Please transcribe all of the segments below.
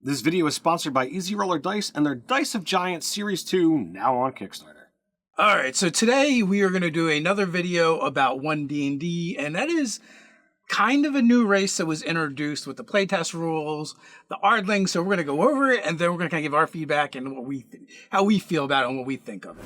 This video is sponsored by Easy Roller Dice and their Dice of Giants Series 2, now on Kickstarter. Alright, so today we are going to do another video about One D&D, and that is kind of a new race that was introduced with the playtest rules, the Ardling. So we're going to go over it, and then we're going to kind of give our feedback and what how we feel about it and what we think of it.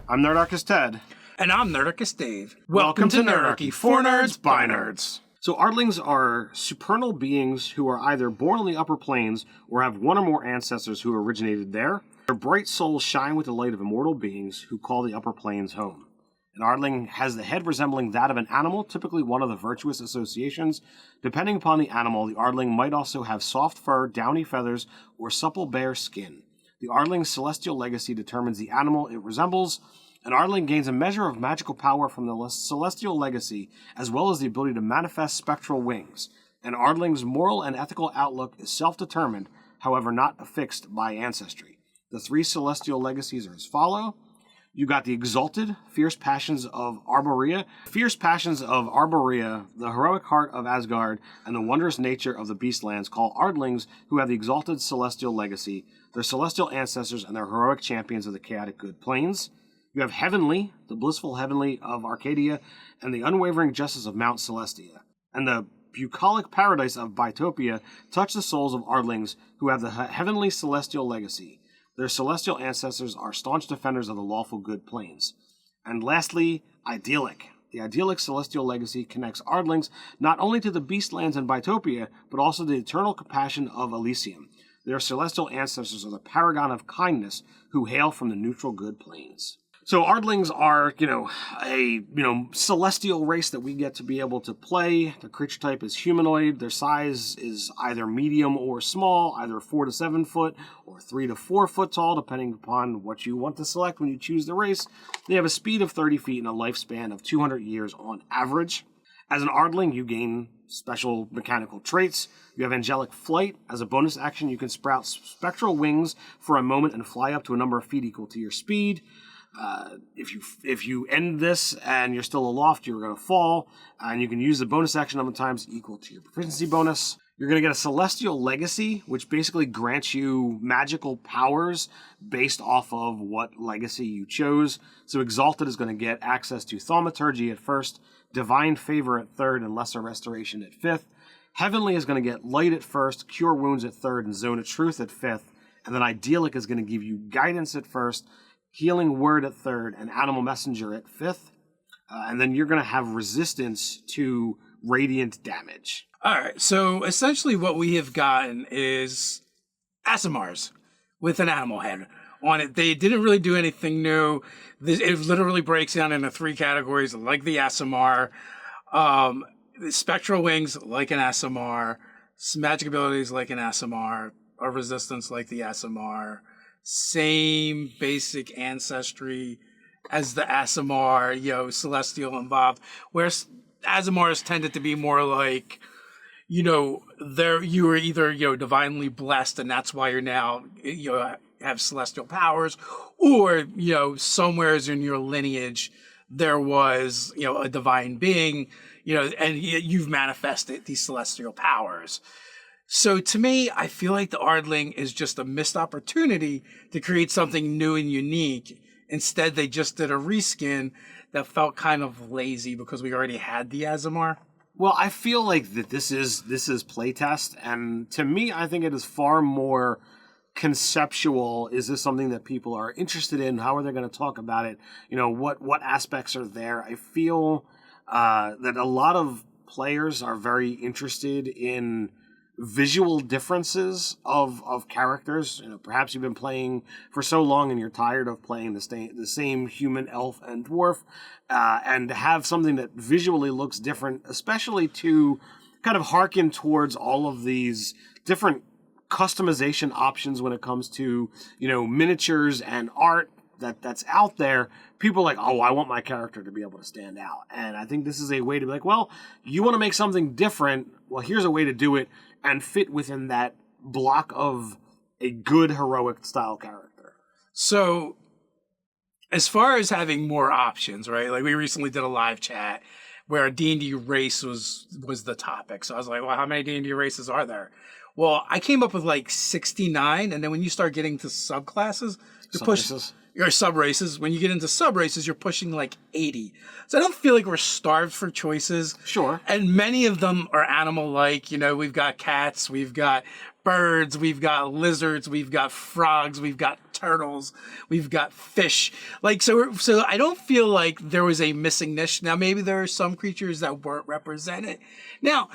I'm Nerdarchy Ted. And I'm Nerdarchy Dave. Welcome to Nerdarchy, for nerds, by nerds. So Ardlings are supernal beings who are either born on the upper planes or have one or more ancestors who originated there. Their bright souls shine with the light of immortal beings who call the upper planes home. An Ardling has the head resembling that of an animal, typically one of the virtuous associations. Depending upon the animal, the Ardling might also have soft fur, downy feathers, or supple bare skin. The Ardling's celestial legacy determines the animal it resembles. An Ardling gains a measure of magical power from the celestial legacy, as well as the ability to manifest spectral wings. An Ardling's moral and ethical outlook is self-determined, however not affixed by ancestry. The three celestial legacies are as follow. You got the exalted, fierce passions of Arborea, the heroic heart of Asgard, and the wondrous nature of the Beastlands, call Ardlings, who have the exalted celestial legacy, their celestial ancestors, and their heroic champions of the chaotic good planes. You have Heavenly, the blissful heavenly of Arcadia, and the unwavering justice of Mount Celestia. And the bucolic paradise of Bitopia touch the souls of Ardlings who have the heavenly celestial legacy. Their celestial ancestors are staunch defenders of the lawful good planes. And lastly, Idyllic. The idyllic celestial legacy connects Ardlings not only to the Beastlands and Bitopia, but also the eternal compassion of Elysium. Their celestial ancestors are the paragon of kindness who hail from the neutral good planes. So Ardlings are, a celestial race that we get to be able to play. The creature type is humanoid. Their size is either medium or small, either 4 to 7 foot or 3 to 4 foot tall, depending upon what you want to select when you choose the race. They have a speed of 30 feet and a lifespan of 200 years on average. As an Ardling, you gain special mechanical traits. You have angelic flight. As a bonus action, you can sprout spectral wings for a moment and fly up to a number of feet equal to your speed. If you end this and you're still aloft, you're going to fall, and you can use the bonus action number of times equal to your proficiency bonus. You're going to get a celestial legacy, which basically grants you magical powers based off of what legacy you chose. So Exalted is going to get access to Thaumaturgy at first, Divine Favor at third, and Lesser Restoration at fifth. Heavenly is going to get Light at first, Cure Wounds at third, and Zone of Truth at fifth. And then Idyllic is going to give you Guidance at first, Healing Word at third, and Animal Messenger at fifth. And then you're going to have resistance to radiant damage. Alright, so essentially what we have gotten is Aasimars with an animal head on it. They didn't really do anything new. It literally breaks down into 3 categories, like the Aasimar. Spectral wings, like an Aasimar. Magic abilities, like an Aasimar. A resistance, like the Aasimar. Same basic ancestry as the Aasimar, celestial involved. Whereas Aasimars tended to be more like, you were either, divinely blessed and that's why you're now, have celestial powers, or, somewhere in your lineage, there was, a divine being, and you've manifested these celestial powers. So to me, I feel like the Ardling is just a missed opportunity to create something new and unique. Instead, they just did a reskin that felt kind of lazy because we already had the Aasimar. Well, I feel like that this is playtest, and to me, I think it is far more conceptual. Is this something that people are interested in? How are they going to talk about it? What aspects are there? I feel that a lot of players are very interested in visual differences of characters. Perhaps you've been playing for so long and you're tired of playing the same human, elf, and dwarf, and to have something that visually looks different, especially to kind of hearken towards all of these different customization options when it comes to miniatures and art that's out there. People are like, oh, I want my character to be able to stand out. And I think this is a way to be like, well, you want to make something different. Well, here's a way to do it and fit within that block of a good heroic style character. So as far as having more options, right? Like we recently did a live chat where D&D race was the topic. So I was like, well, how many D&D races are there? Well, I came up with like 69, and then when you start getting to subclasses, you push your sub races. When you get into sub races, you're pushing like 80. So I don't feel like we're starved for choices. Sure. And many of them are animal-like. You know, we've got cats, we've got birds, we've got lizards, we've got frogs, we've got turtles, we've got fish. Like, so I don't feel like there was a missing niche. Now, maybe there are some creatures that weren't represented. Now,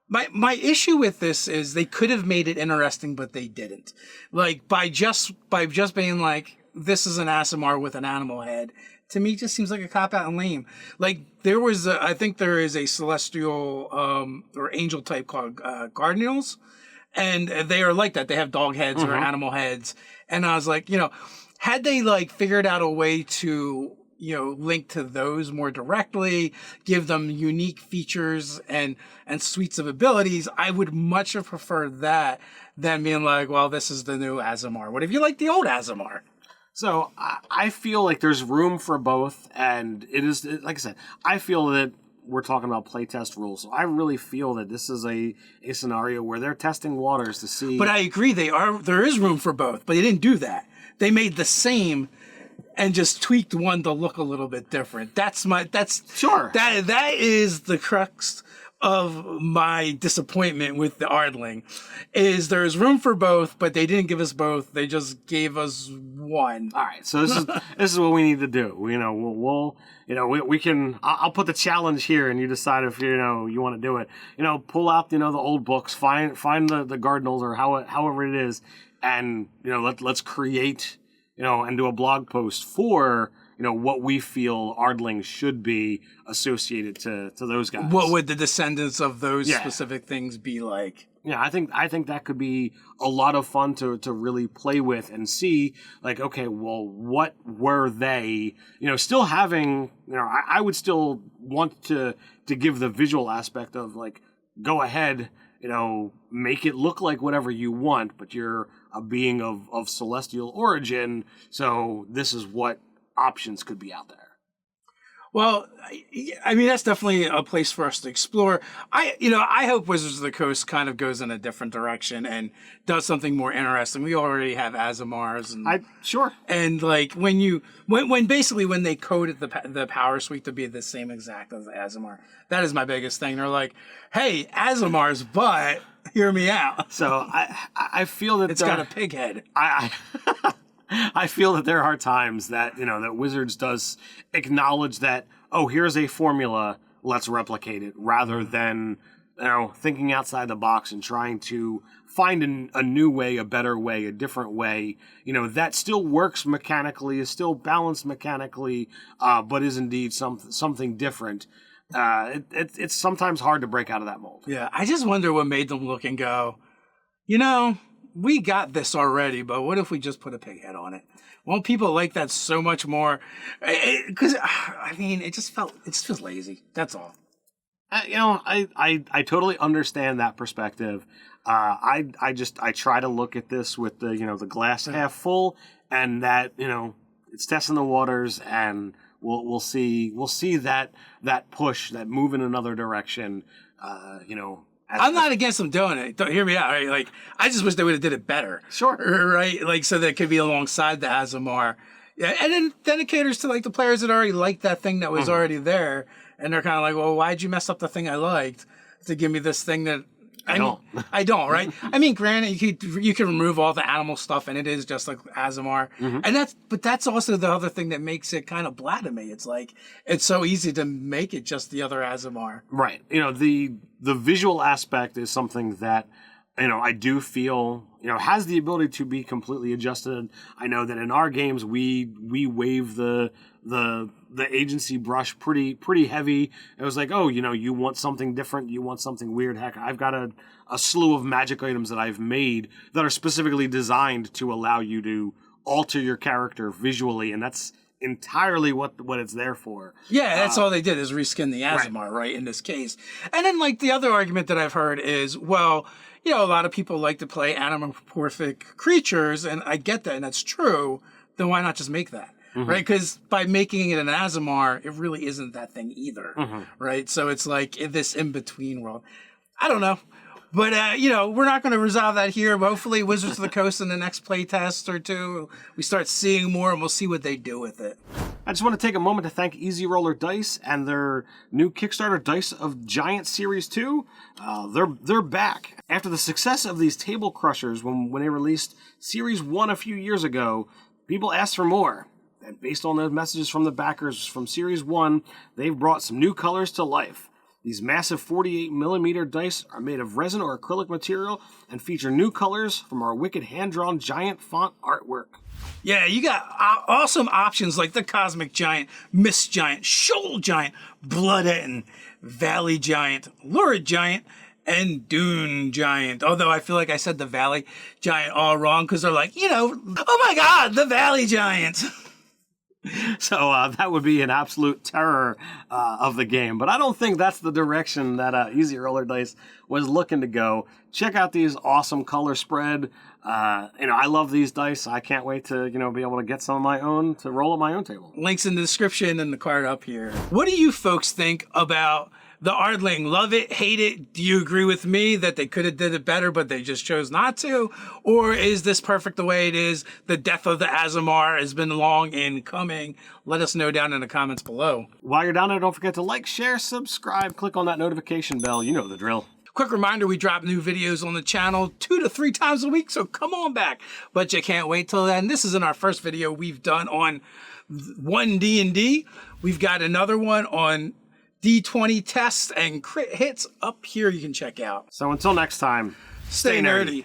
my issue with this is they could have made it interesting, but they didn't. Like, by just being like, this is an Aasimar with an animal head, to me just seems like a cop-out and lame. Like, I think there is a celestial or angel type called Guardians, and they are like that. They have dog heads or animal heads. And I was like, you know, had they like figured out a way to, you know, link to those more directly, give them unique features and suites of abilities, I would much have preferred that than being like, well, this is the new Aasimar. What if you like the old Aasimar? So I feel like there's room for both, and it is, like I said, I feel that we're talking about playtest rules. So I really feel that this is a scenario where they're testing waters to see. But I agree, there is room for both, but they didn't do that. They made the same and just tweaked one to look a little bit different. Sure. That is the crux of my disappointment with the Ardling, is there's room for both, but they didn't give us both. They just gave us one. All right, so this is what we need to do. We can. I'll put the challenge here, and you decide if you want to do it. Pull out the old books, find the Cardinals or however it is, and let's create and do a blog post for what we feel Ardling should be associated to those guys. What would the descendants of those specific things be like? Yeah, I think that could be a lot of fun to really play with and see, like, okay, well, what were they? Still having, I would still want to give the visual aspect of, like, go ahead, make it look like whatever you want, but you're a being of celestial origin, so this is what options could be out there. Well, I mean, that's definitely a place for us to explore. I hope Wizards of the Coast kind of goes in a different direction and does something more interesting. We already have Aasimars, and sure. And like when they coded the power suite to be the same exact as the Aasimar, that is my biggest thing. They're like, hey, Aasimars, but hear me out. So I feel that it's got a pig head. I feel that there are times that, that Wizards does acknowledge that, oh, here's a formula, let's replicate it, rather than, thinking outside the box and trying to find a new way, a better way, a different way, that still works mechanically, is still balanced mechanically, but is indeed something different. It's sometimes hard to break out of that mold. Yeah, I just wonder what made them look and go, we got this already, but what if we just put a pig head on it? Well, people like that so much more. Because, it just feels lazy. That's all. I totally understand that perspective. I try to look at this with the glass half full, and that, it's testing the waters, and we'll see that push, that move in another direction, I'm not against them doing it. Don't hear me out, right? Like, I just wish they would have did it better. Sure. Right? Like, so that it could be alongside the Aasimar. Yeah, and then it caters to, like, the players that already liked that thing that was already there. And they're kind of like, well, why'd you mess up the thing I liked to give me this thing that... I don't, right? I mean, granted, you can remove all the animal stuff, and it is just like Aasimar. And that's also the other thing that makes it kind of blah to me. It's like, it's so easy to make it just the other Aasimar. Right. The visual aspect is something that, I do feel, has the ability to be completely adjusted. I know that in our games, we wave the agency brush pretty heavy. It was like, oh, you want something different, you want something weird. Heck, I've got a slew of magic items that I've made that are specifically designed to allow you to alter your character visually, and that's entirely what it's there for. Yeah, that's all they did is reskin the Aasimar, right, in this case. And then, like, the other argument that I've heard is, well, a lot of people like to play anamorphic creatures, and I get that, and that's true, then why not just make that? right? Because by making it an Azamar, it really isn't that thing either, right? So it's like in this in-between world. I don't know. But, we're not going to resolve that here. But hopefully Wizards of the Coast in the next playtest or two, we start seeing more and we'll see what they do with it. I just want to take a moment to thank Easy Roller Dice and their new Kickstarter Dice of Giant Series 2. They're back. After the success of these table crushers when they released Series 1 a few years ago, people asked for more. And based on those messages from the backers from Series 1, they've brought some new colors to life. These massive 48mm dice are made of resin or acrylic material and feature new colors from our wicked hand-drawn giant font artwork. Yeah, you got awesome options like the Cosmic Giant, Mist Giant, Shoal Giant, Blood Eaton, Valley Giant, Lurid Giant, and Dune Giant. Although I feel like I said the Valley Giant all wrong because they're like, oh my God, the Valley Giant. So that would be an absolute terror of the game. But I don't think that's the direction that Easy Roller Dice was looking to go. Check out these awesome color spread. I love these dice. I can't wait to, be able to get some of my own to roll at my own table. Links in the description and the card up here. What do you folks think about the Ardling? Love it, hate it? Do you agree with me that they could have did it better, but they just chose not to? Or is this perfect the way it is? The death of the Azamar has been long in coming. Let us know down in the comments below. While you're down there, don't forget to like, share, subscribe, click on that notification bell. You know the drill. Quick reminder, we drop new videos on the channel 2 to 3 times a week, so come on back. But you can't wait till then. This isn't our first video we've done on One D&D. We've got another one on D20 tests and crit hits up here you can check out. So until next time, Stay nerdy.